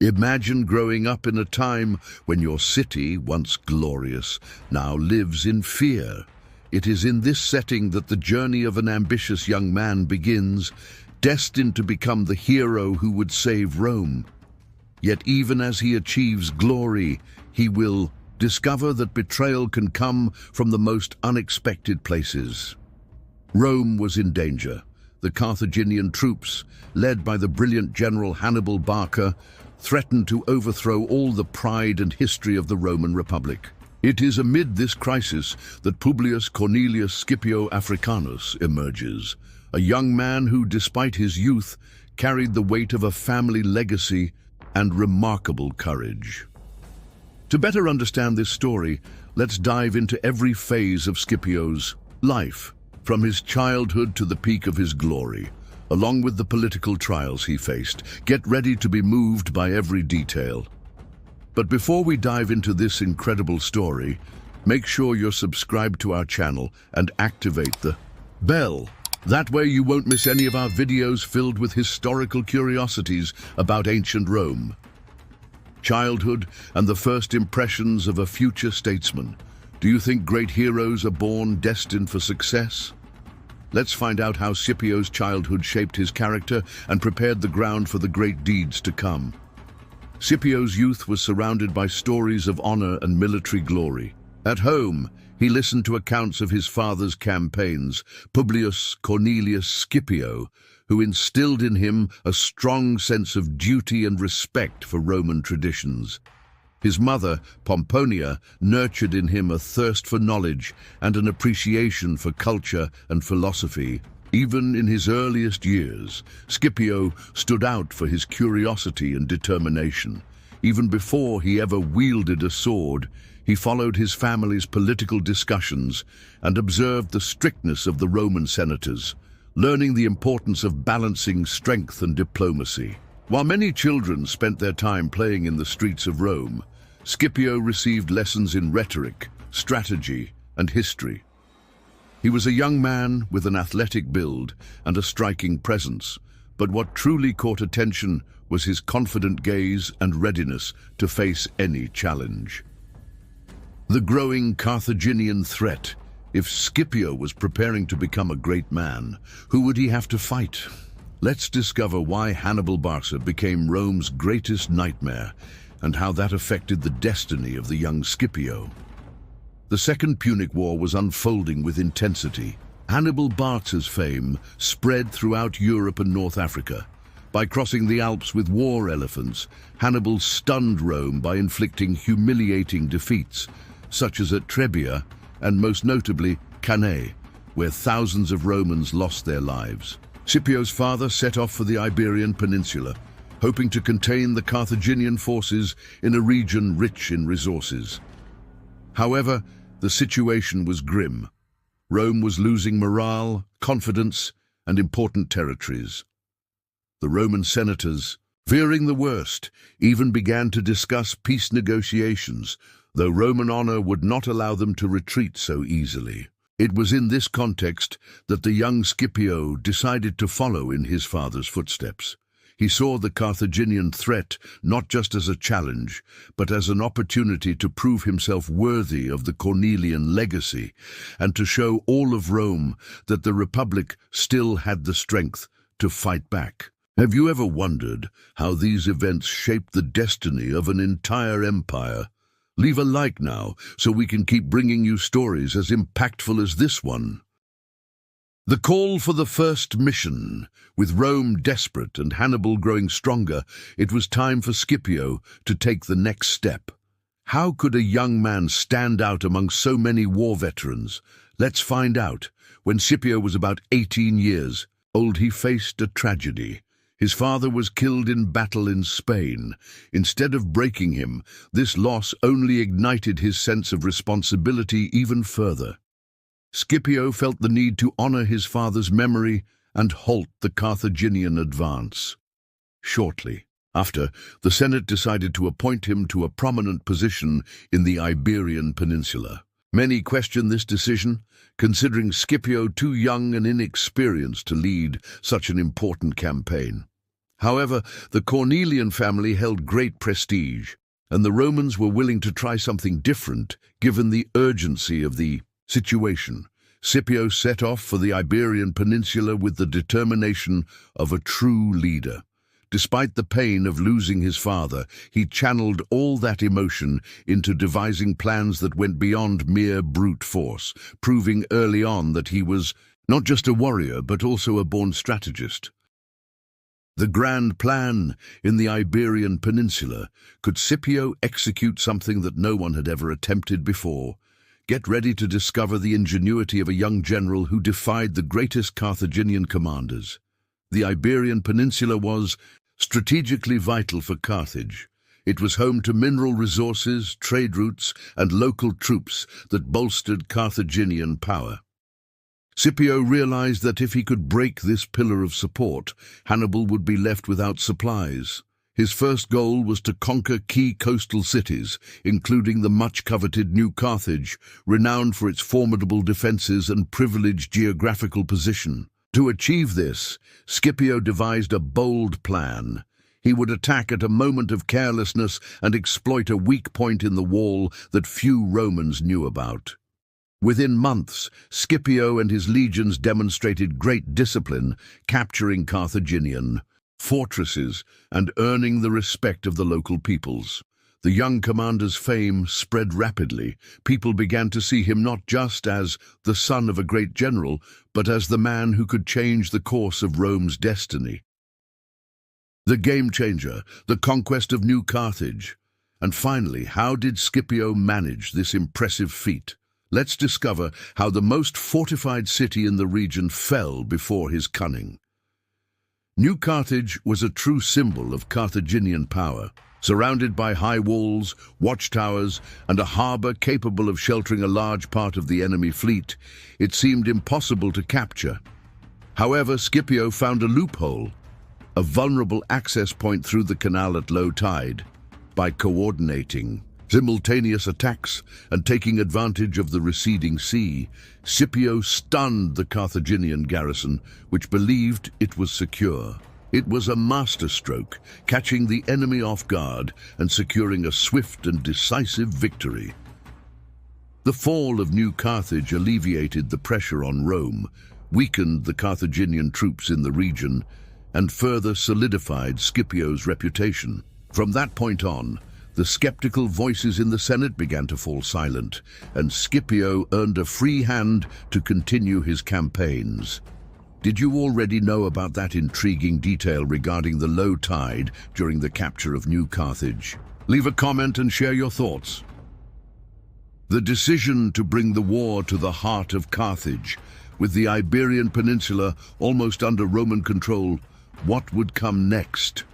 Imagine growing up in a time when your city, once glorious, now lives in fear. It is in this setting that the journey of an ambitious young man begins, destined to become the hero who would save Rome. Yet even as he achieves glory, he will discover that betrayal can come from the most unexpected places. Rome was in danger. The Carthaginian troops, led by the brilliant general Hannibal Barca, threatened to overthrow all the pride and history of the Roman Republic. It is amid this crisis that Publius Cornelius Scipio Africanus emerges, a young man who, despite his youth, carried the weight of a family legacy and remarkable courage. To better understand this story, let's dive into every phase of Scipio's life, from his childhood to the peak of his glory. Along with the political trials he faced, get ready to be moved by every detail. But before we dive into this incredible story, make sure you're subscribed to our channel and activate the bell. That way you won't miss any of our videos filled with historical curiosities about ancient Rome. Childhood and the first impressions of a future statesman. Do you think great heroes are born destined for success? Let's find out how Scipio's childhood shaped his character and prepared the ground for the great deeds to come. Scipio's youth was surrounded by stories of honor and military glory. At home, he listened to accounts of his father's campaigns, Publius Cornelius Scipio, who instilled in him a strong sense of duty and respect for Roman traditions. His mother, Pomponia, nurtured in him a thirst for knowledge and an appreciation for culture and philosophy. Even in his earliest years, Scipio stood out for his curiosity and determination. Even before he ever wielded a sword, he followed his family's political discussions and observed the strictness of the Roman senators, learning the importance of balancing strength and diplomacy. While many children spent their time playing in the streets of Rome, Scipio received lessons in rhetoric, strategy, and history. He was a young man with an athletic build and a striking presence, but what truly caught attention was his confident gaze and readiness to face any challenge. The growing Carthaginian threat. If Scipio was preparing to become a great man, who would he have to fight? Let's discover why Hannibal Barca became Rome's greatest nightmare and how that affected the destiny of the young Scipio. The Second Punic War was unfolding with intensity. Hannibal Barca's fame spread throughout Europe and North Africa. By crossing the Alps with war elephants, Hannibal stunned Rome by inflicting humiliating defeats, such as at Trebia and most notably Cannae, where thousands of Romans lost their lives. Scipio's father set off for the Iberian Peninsula, hoping to contain the Carthaginian forces in a region rich in resources. However, the situation was grim. Rome was losing morale, confidence, and important territories. The Roman senators, fearing the worst, even began to discuss peace negotiations, though Roman honor would not allow them to retreat so easily. It was in this context that the young Scipio decided to follow in his father's footsteps. He saw the Carthaginian threat not just as a challenge, but as an opportunity to prove himself worthy of the Cornelian legacy and to show all of Rome that the Republic still had the strength to fight back. Have you ever wondered how these events shaped the destiny of an entire empire? Leave a like now so we can keep bringing you stories as impactful as this one. The call for the first mission. With Rome desperate and Hannibal growing stronger, it was time for Scipio to take the next step. How could a young man stand out among so many war veterans? Let's find out. When Scipio was about 18 years old, he faced a tragedy. His father was killed in battle in Spain. Instead of breaking him, this loss only ignited his sense of responsibility even further. Scipio felt the need to honor his father's memory and halt the Carthaginian advance. Shortly after, the Senate decided to appoint him to a prominent position in the Iberian Peninsula. Many questioned this decision, considering Scipio too young and inexperienced to lead such an important campaign. However, the Cornelian family held great prestige, and the Romans were willing to try something different given the urgency of the situation. Scipio set off for the Iberian Peninsula with the determination of a true leader. Despite the pain of losing his father, he channeled all that emotion into devising plans that went beyond mere brute force, proving early on that he was not just a warrior but also a born strategist. The grand plan in the Iberian Peninsula. Could Scipio execute something that no one had ever attempted before? Get ready to discover the ingenuity of a young general who defied the greatest Carthaginian commanders. The Iberian Peninsula was strategically vital for Carthage. It was home to mineral resources, trade routes, and local troops that bolstered Carthaginian power. Scipio realized that if he could break this pillar of support, Hannibal would be left without supplies. His first goal was to conquer key coastal cities, including the much-coveted New Carthage, renowned for its formidable defenses and privileged geographical position. To achieve this, Scipio devised a bold plan. He would attack at a moment of carelessness and exploit a weak point in the wall that few Romans knew about. Within months, Scipio and his legions demonstrated great discipline, capturing Carthaginian fortresses and earning the respect of the local peoples. The young commander's fame spread rapidly. People began to see him not just as the son of a great general, but as the man who could change the course of Rome's destiny. The game changer, the conquest of New Carthage. And finally, how did Scipio manage this impressive feat? Let's discover how the most fortified city in the region fell before his cunning. New Carthage was a true symbol of Carthaginian power. Surrounded by high walls, watchtowers, and a harbor capable of sheltering a large part of the enemy fleet, it seemed impossible to capture. However, Scipio found a loophole, a vulnerable access point through the canal at low tide. By coordinating simultaneous attacks and taking advantage of the receding sea, Scipio stunned the Carthaginian garrison, which believed it was secure. It was a masterstroke, catching the enemy off guard and securing a swift and decisive victory. The fall of New Carthage alleviated the pressure on Rome, weakened the Carthaginian troops in the region, and further solidified Scipio's reputation. From that point on, the skeptical voices in the Senate began to fall silent, and Scipio earned a free hand to continue his campaigns. Did you already know about that intriguing detail regarding the low tide during the capture of New Carthage? Leave a comment and share your thoughts. The decision to bring the war to the heart of Carthage, with the Iberian Peninsula almost under Roman control, what would come next?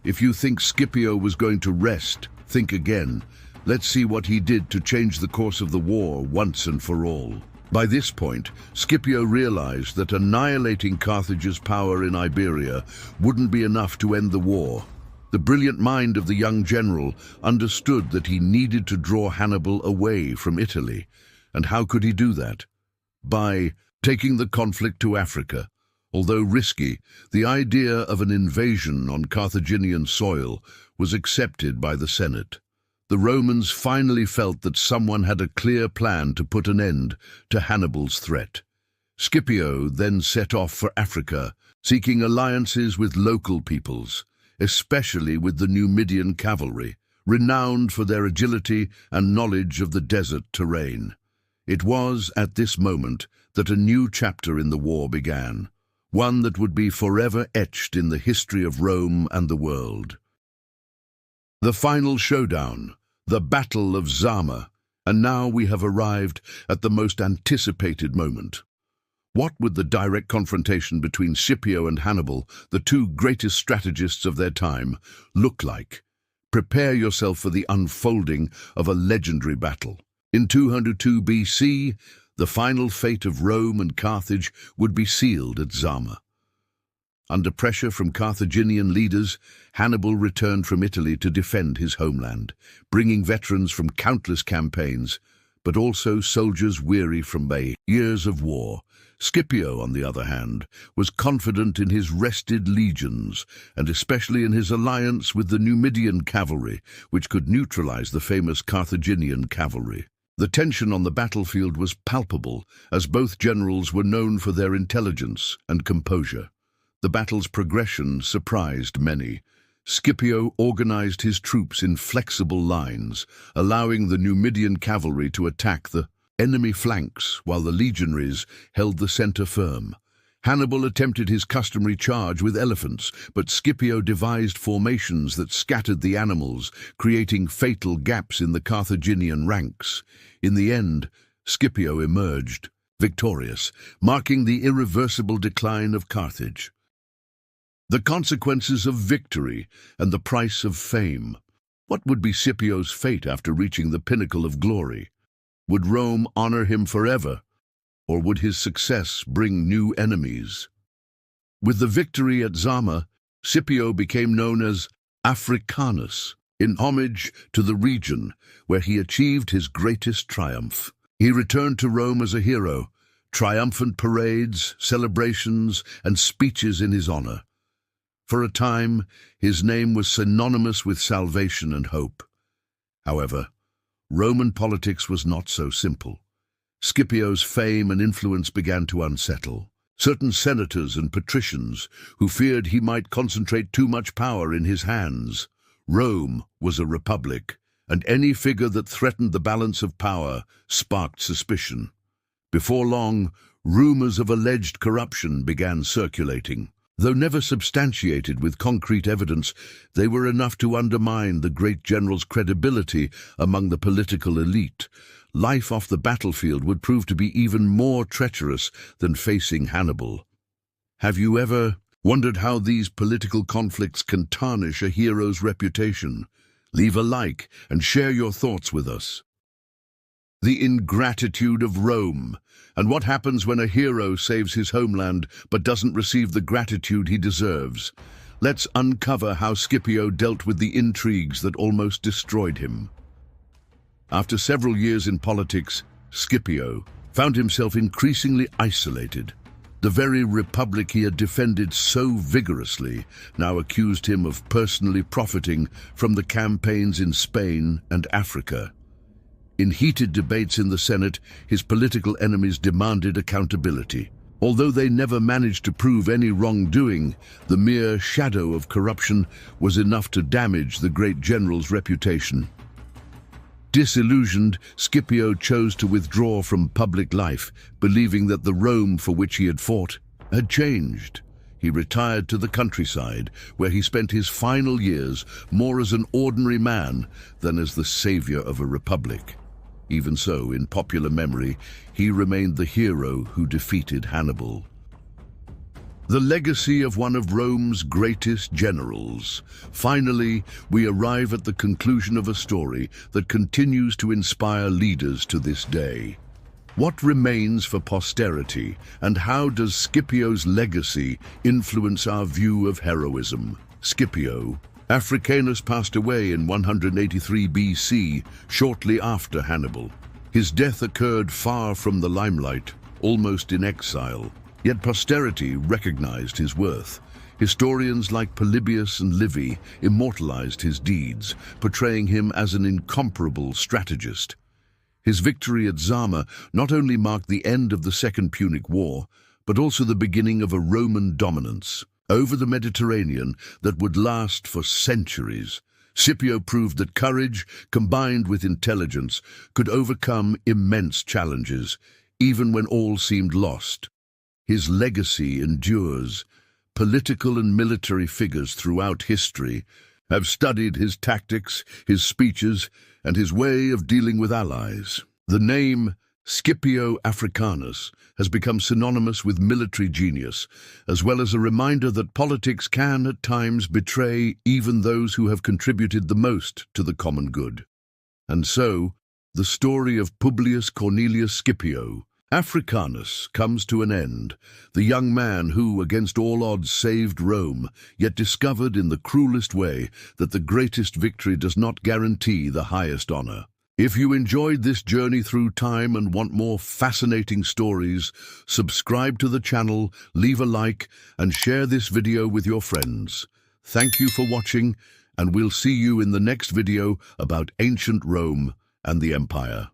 If you think Scipio was going to rest, think again. Let's see what he did to change the course of the war once and for all. By this point, Scipio realized that annihilating Carthage's power in Iberia wouldn't be enough to end the war. The brilliant mind of the young general understood that he needed to draw Hannibal away from Italy. And how could he do that? By taking the conflict to Africa. Although risky, the idea of an invasion on Carthaginian soil was accepted by the Senate. The Romans finally felt that someone had a clear plan to put an end to Hannibal's threat. Scipio then set off for Africa, seeking alliances with local peoples, especially with the Numidian cavalry, renowned for their agility and knowledge of the desert terrain. It was at this moment that a new chapter in the war began, one that would be forever etched in the history of Rome and the world. The final showdown, the Battle of Zama, and now we have arrived at the most anticipated moment. What would the direct confrontation between Scipio and Hannibal, the two greatest strategists of their time, look like? Prepare yourself for the unfolding of a legendary battle. In 202 BC, the final fate of Rome and Carthage would be sealed at Zama. Under pressure from Carthaginian leaders, Hannibal returned from Italy to defend his homeland, bringing veterans from countless campaigns. but also soldiers weary from years of war. Scipio, on the other hand, was confident in his rested legions, and especially in his alliance with the Numidian cavalry, which could neutralize the famous Carthaginian cavalry. The tension on the battlefield was palpable, as both generals were known for their intelligence and composure. The battle's progression surprised many. Scipio organized his troops in flexible lines, allowing the Numidian cavalry to attack the enemy flanks while the legionaries held the center firm. Hannibal attempted his customary charge with elephants, but Scipio devised formations that scattered the animals, creating fatal gaps in the Carthaginian ranks. In the end, Scipio emerged victorious, marking the irreversible decline of Carthage. The consequences of victory and the price of fame. What would be Scipio's fate after reaching the pinnacle of glory? Would Rome honor him forever, or would his success bring new enemies? With the victory at Zama, Scipio became known as Africanus, in homage to the region where he achieved his greatest triumph. He returned to Rome as a hero, triumphant parades, celebrations, and speeches in his honor. For a time, his name was synonymous with salvation and hope. However, Roman politics was not so simple. Scipio's fame and influence began to unsettle. Certain senators and patricians who feared he might concentrate too much power in his hands. Rome was a republic, and any figure that threatened the balance of power sparked suspicion. Before long, rumors of alleged corruption began circulating. Though never substantiated with concrete evidence, they were enough to undermine the great general's credibility among the political elite. Life off the battlefield would prove to be even more treacherous than facing Hannibal. Have you ever wondered how these political conflicts can tarnish a hero's reputation? Leave a like and share your thoughts with us. The ingratitude of Rome, and what happens when a hero saves his homeland but doesn't receive the gratitude he deserves. Let's uncover how Scipio dealt with the intrigues that almost destroyed him. After several years in politics, Scipio found himself increasingly isolated. The very republic he had defended so vigorously now accused him of personally profiting from the campaigns in Spain and Africa. In heated debates in the Senate, his political enemies demanded accountability. Although they never managed to prove any wrongdoing, the mere shadow of corruption was enough to damage the great general's reputation. Disillusioned, Scipio chose to withdraw from public life, believing that the Rome for which he had fought had changed. He retired to the countryside, where he spent his final years more as an ordinary man than as the savior of a republic. Even so, in popular memory, he remained the hero who defeated Hannibal. The legacy of one of Rome's greatest generals. Finally, we arrive at the conclusion of a story that continues to inspire leaders to this day. What remains for posterity, and how does Scipio's legacy influence our view of heroism? Scipio Africanus passed away in 183 BC, shortly after Hannibal. His death occurred far from the limelight, almost in exile. Yet posterity recognized his worth. Historians like Polybius and Livy immortalized his deeds, portraying him as an incomparable strategist. His victory at Zama not only marked the end of the Second Punic War, but also the beginning of a Roman dominance over the Mediterranean that would last for centuries. Scipio proved that courage, combined with intelligence, could overcome immense challenges, even when all seemed lost. His legacy endures. Political and military figures throughout history have studied his tactics, his speeches, and his way of dealing with allies. The name Scipio Africanus has become synonymous with military genius, as well as a reminder that politics can at times betray even those who have contributed the most to the common good. And so, the story of Publius Cornelius Scipio Africanus comes to an end. The young man who, against all odds, saved Rome, yet discovered in the cruelest way that the greatest victory does not guarantee the highest honor. If you enjoyed this journey through time and want more fascinating stories, subscribe to the channel, leave a like, and share this video with your friends. Thank you for watching, and we'll see you in the next video about ancient Rome and the Empire.